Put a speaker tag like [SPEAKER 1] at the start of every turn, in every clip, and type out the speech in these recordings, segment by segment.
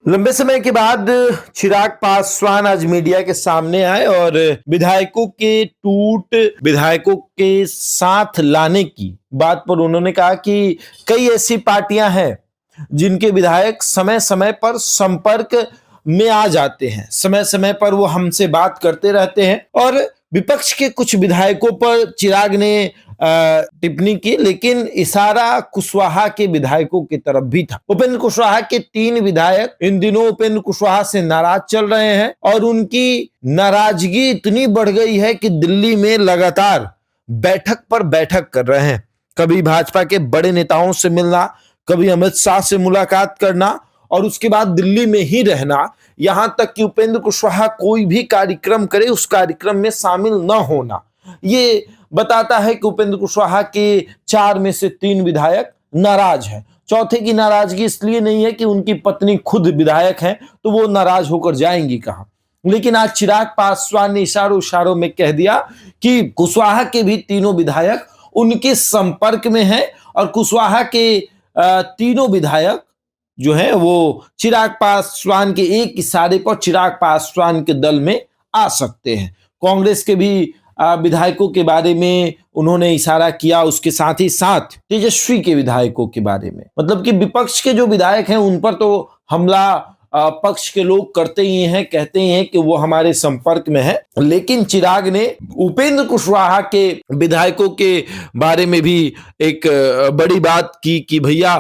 [SPEAKER 1] लंबे समय के बाद चिराग पासवान आज मीडिया के सामने आए और विधायकों के साथ लाने की बात पर उन्होंने कहा कि कई ऐसी पार्टियां हैं जिनके विधायक समय समय पर संपर्क में आ जाते हैं, समय समय पर वो हमसे बात करते रहते हैं। और विपक्ष के कुछ विधायकों पर चिराग ने टिप्पणी की, लेकिन इशारा कुशवाहा के विधायकों की तरफ भी था। उपेंद्र कुशवाहा के 3 विधायक इन दिनों उपेंद्र कुशवाहा से नाराज चल रहे हैं और उनकी नाराजगी इतनी बढ़ गई है कि दिल्ली में लगातार बैठक पर बैठक कर रहे हैं। कभी भाजपा के बड़े नेताओं से मिलना, कभी अमित शाह से मुलाकात करना और उसके बाद दिल्ली में ही रहना, यहां तक कि उपेंद्र कुशवाहा कोई भी कार्यक्रम करे उस कार्यक्रम में शामिल न होना। ये बताता है कि उपेंद्र कुशवाहा के 4 में से 3 विधायक नाराज हैं। चौथे की नाराजगी इसलिए नहीं है कि उनकी पत्नी खुद विधायक हैं, तो वो नाराज होकर जाएंगी कहां। लेकिन आज चिराग पासवान ने इशारों में कह दिया कि कुशवाहा के भी तीनों विधायक उनके संपर्क में हैं और कुशवाहा के तीनों विधायक जो है वो चिराग पासवान के एक इशारे पर चिराग पासवान के दल में आ सकते हैं। कांग्रेस के भी विधायकों के बारे में उन्होंने इशारा किया, उसके साथ ही साथ तेजस्वी के विधायकों के बारे में। मतलब कि विपक्ष के जो विधायक हैं उन पर तो हमला पक्ष के लोग करते ही हैं, कहते ही हैं कि वो हमारे संपर्क में है। लेकिन चिराग ने उपेंद्र कुशवाहा के विधायकों के बारे में भी एक बड़ी बात की कि भैया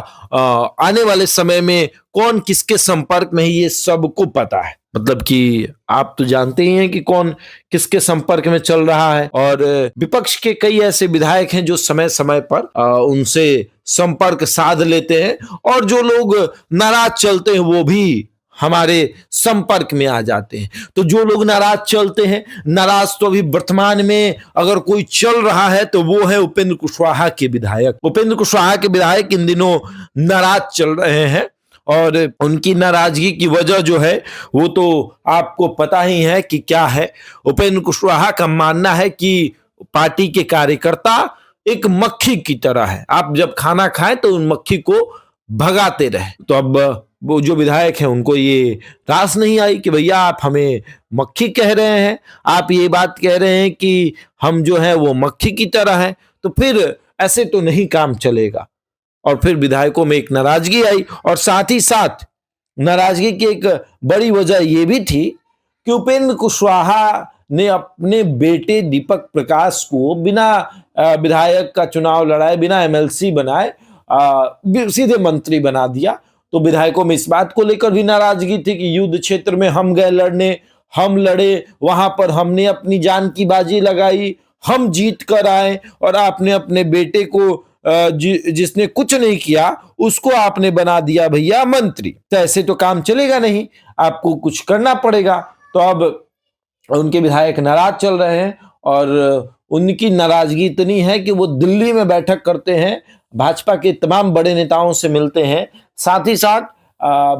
[SPEAKER 1] आने वाले समय में कौन किसके संपर्क में है ये सबको पता है। मतलब कि आप तो जानते ही हैं कि कौन किसके संपर्क में चल रहा है। और विपक्ष के कई ऐसे विधायक हैं जो समय समय पर उनसे संपर्क साध लेते हैं और जो लोग नाराज चलते हैं वो भी हमारे संपर्क में आ जाते हैं। तो जो लोग नाराज चलते हैं, नाराज तो अभी वर्तमान में अगर कोई चल रहा है तो वो है उपेंद्र कुशवाहा के विधायक। उपेंद्र कुशवाहा के विधायक इन दिनों नाराज चल रहे हैं और उनकी नाराजगी की वजह जो है वो तो आपको पता ही है कि क्या है। उपेंद्र कुशवाहा का मानना है कि पार्टी के कार्यकर्ता एक मक्खी की तरह है, आप जब खाना खाएं तो उन मक्खी को भगाते रहे। तो अब वो जो विधायक हैं उनको ये रास नहीं आई कि भैया आप हमें मक्खी कह रहे हैं, आप ये बात कह रहे हैं कि हम जो है वो मक्खी की तरह हैं, तो फिर ऐसे तो नहीं काम चलेगा। और फिर विधायकों में एक नाराजगी आई और साथ ही साथ नाराजगी की एक बड़ी वजह यह भी थी कि उपेंद्र कुशवाहा ने अपने बेटे दीपक प्रकाश को बिना विधायक का चुनाव लड़ाए, बिना एमएलसी बनाए सीधे मंत्री बना दिया। तो विधायकों में इस बात को लेकर भी नाराजगी थी कि युद्ध क्षेत्र में हम गए लड़ने, हम लड़े, वहां पर हमने अपनी जान की बाजी लगाई, हम जीत कर आए और आपने अपने बेटे को जिसने कुछ नहीं किया उसको आपने बना दिया भैया मंत्री। तो ऐसे तो काम चलेगा नहीं, आपको कुछ करना पड़ेगा। तो अब उनके विधायक नाराज चल रहे हैं और उनकी नाराजगी इतनी है कि वो दिल्ली में बैठक करते हैं, भाजपा के तमाम बड़े नेताओं से मिलते हैं। साथ ही साथ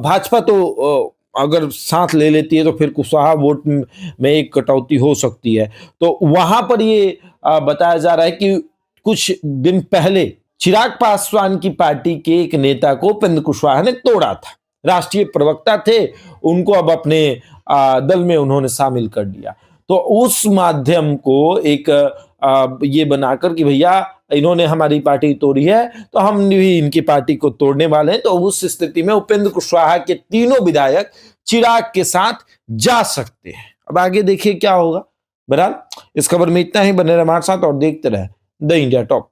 [SPEAKER 1] भाजपा तो अगर साथ ले लेती है तो फिर कुशवाहा वोट में एक कटौती हो सकती है। तो वहां पर ये बताया जा रहा है कि कुछ दिन पहले चिराग पासवान की पार्टी के एक नेता को उपेंद्र कुशवाहा ने तोड़ा था। राष्ट्रीय प्रवक्ता थे, उनको अब अपने दल में उन्होंने शामिल कर लिया। तो उस माध्यम को एक ये बनाकर कि भैया इन्होंने हमारी पार्टी तोड़ी है तो हम भी इनकी पार्टी को तोड़ने वाले हैं। तो उस स्थिति में उपेंद्र कुशवाहा के तीनों विधायक चिराग के साथ जा सकते हैं। अब आगे देखिए क्या होगा। बहरहाल इस खबर में इतना ही, बने रहे हमारे साथ और देखते रहे द इंडिया टॉप।